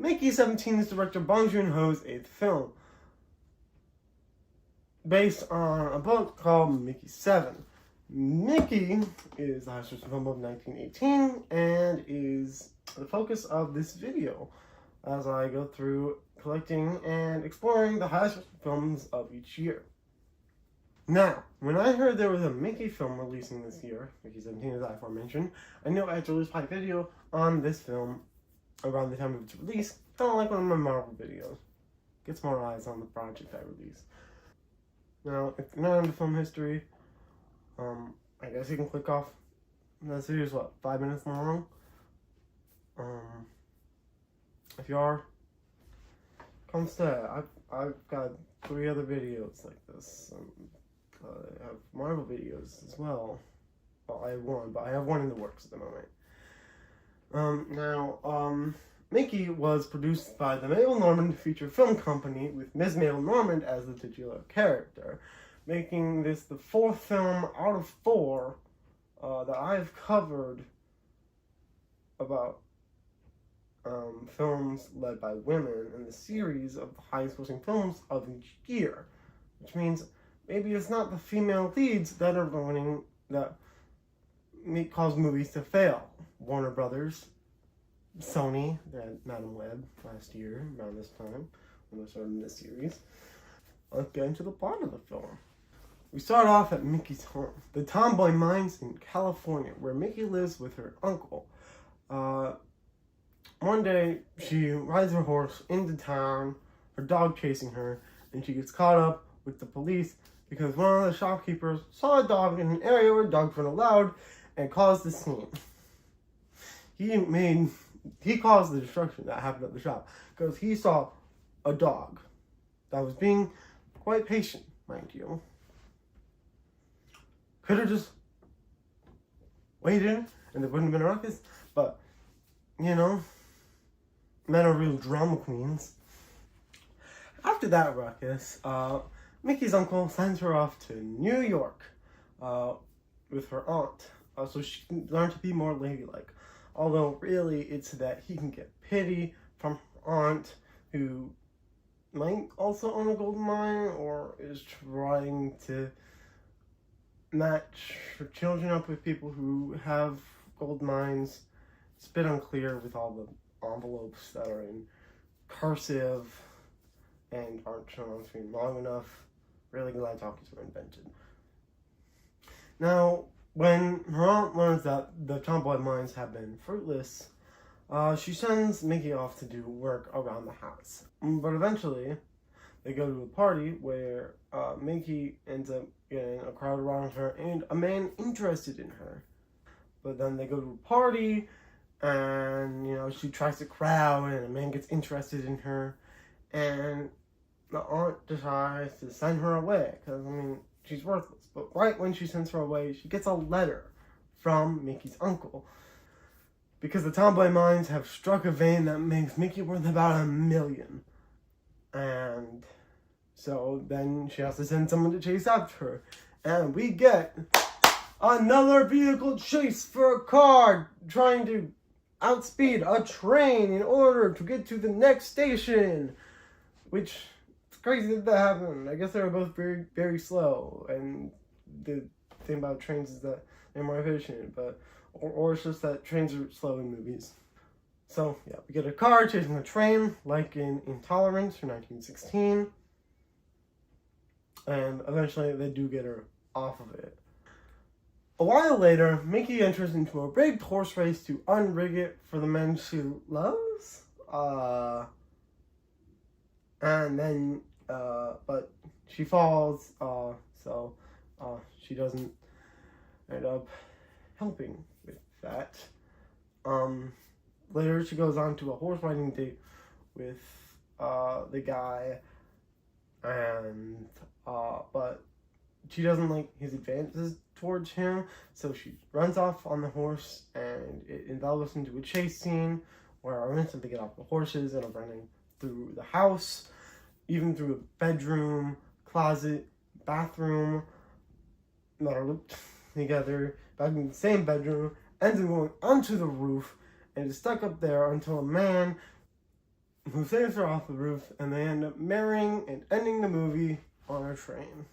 Mickey 17 is director Bong Joon-ho's 8th film, based on a book called Mickey 7. Mickey is the highest grossing film of 1918 and is the focus of this video as I go through collecting and exploring the highest grossing films of each year. Now, when I heard there was a Mickey film releasing this year, Mickey 17 as I aforementioned, I knew I had to release my video on this film around the time of its release, kind of like one of my Marvel videos. Gets more eyes on the project I release. Now, if you're not into film history, I guess you can click off. This video is what, 5 minutes long? If you are, come stay. I've got 3 other videos like this. I have Marvel videos as well. Well, I have one, but I have one in the works at the moment. Mickey was produced by the Mabel Normand feature film company with Ms. Mabel Normand as the titular character, making this the 4th film out of 4 that I've covered about films led by women in the series of the highest grossing films of each year, which means maybe it's not the female leads that are ruining, that cause movies to fail. Warner Brothers, Sony, they had Madam Web last year, around this time, when they started this series. Let's get into the plot of the film. We start off at Mickey's home, the Tomboy Mines in California, where Mickey lives with her uncle. One day, she rides her horse into town, her dog chasing her, and she gets caught up with the police because one of the shopkeepers saw a dog in an area where dogs weren't allowed and caused the scene. He caused the destruction that happened at the shop because he saw a dog that was being quite patient, mind you. Could have just waited and there wouldn't have been a ruckus, but, you know, men are real drama queens. After that ruckus, Mickey's uncle sends her off to New York with her aunt so she can learn to be more ladylike. Although, really, it's that he can get pity from her aunt, who might also own a gold mine, or is trying to match her children up with people who have gold mines. It's a bit unclear with all the envelopes that are in cursive and aren't shown on screen long enough. Really glad talkies were invented. Now, when her aunt learns that the Tomboy mines have been fruitless, she sends Mickey off to do work around the house. But eventually, they go to a party where Mickey ends up getting a crowd around her and a man interested in her. But then they go to a party and, you know, she tries to crowd and a man gets interested in her. And the aunt decides to send her away because, I mean, she's worthless. But right when she sends her away, she gets a letter from Mickey's uncle. Because the Tomboy mines have struck a vein that makes Mickey worth about $1 million. And so then she has to send someone to chase after her. And we get another vehicle chase for a car trying to outspeed a train in order to get to the next station. Which, it's crazy that happened. I guess they were both very, very slow. And the thing about trains is that they're more efficient. But or it's just that trains are slow in movies. So, yeah, we get a car chasing a train, like in Intolerance from 1916. And eventually they do get her off of it. A while later, Mickey enters into a rigged horse race to unrig it for the men she loves. And then, but she falls, so she doesn't end up helping with that. Later, she goes on to a horse riding date with the guy, and but she doesn't like his advances towards him, so she runs off on the horse, and it envelops into a chase scene where our instantly get off the horses and are running through the house, even through a bedroom, closet, bathroom, that are looped together, back in the same bedroom, ends up going onto the roof, and is stuck up there until a man who saves her off the roof, and they end up marrying and ending the movie on a train.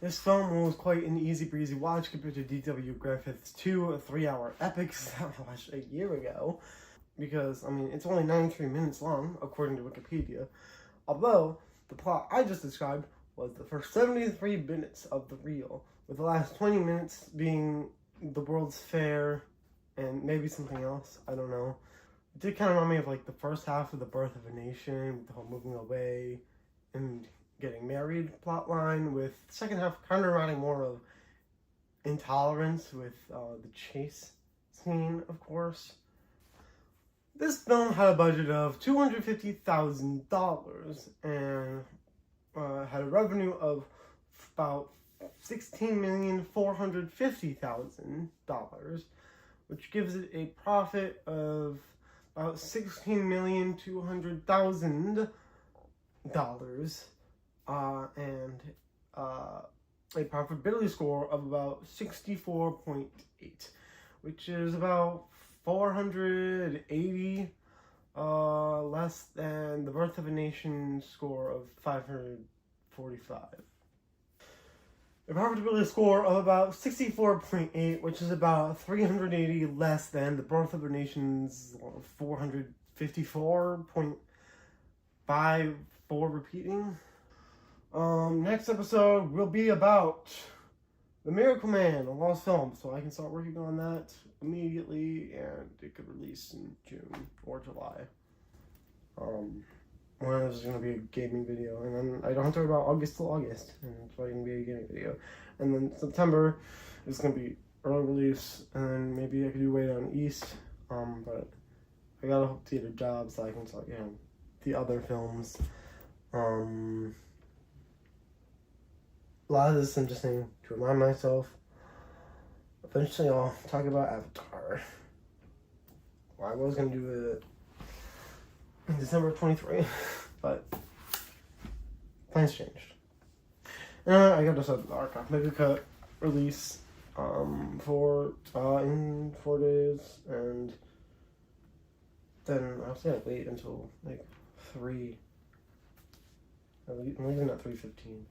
This film was quite an easy breezy watch compared to D.W. Griffith's 2 3-hour epics that I watched a year ago. Because, I mean, it's only 93 minutes long, according to Wikipedia. Although, the plot I just described was the first 73 minutes of the reel, with the last 20 minutes being the World's Fair and maybe something else, I don't know. It did kind of remind me of, like, the first half of The Birth of a Nation, with the whole moving away and getting married plotline, with the second half kind of reminding more of Intolerance with the chase scene, of course. This film had a budget of $250,000 and had a revenue of about $16,450,000, which gives it a profit of about $16,200,000, and a profitability score of about 64.8, which is about 480 less than The Birth of a Nation score of 545. A profitability score of about 64.8, which is about 380 less than The Birth of a Nation's 454.54 repeating. Next episode will be about The Miracle Man, a lost film, so I can start working on that immediately, and it could release in June or July. One is going to be a gaming video, and then I don't have to worry about August till August, and it's probably going to be a gaming video. And then September is going to be early release, and then maybe I could do Way Down East, but I gotta hope to get a job so I can start, the other films. A lot of this I'm just saying to remind myself. Eventually I'll talk about Avatar. Well, I was going to do it in December 23, but plans changed. And I got this archive mega cut release for in 4 days, and then I'll have to wait until like 3. I'm leaving at 3:15.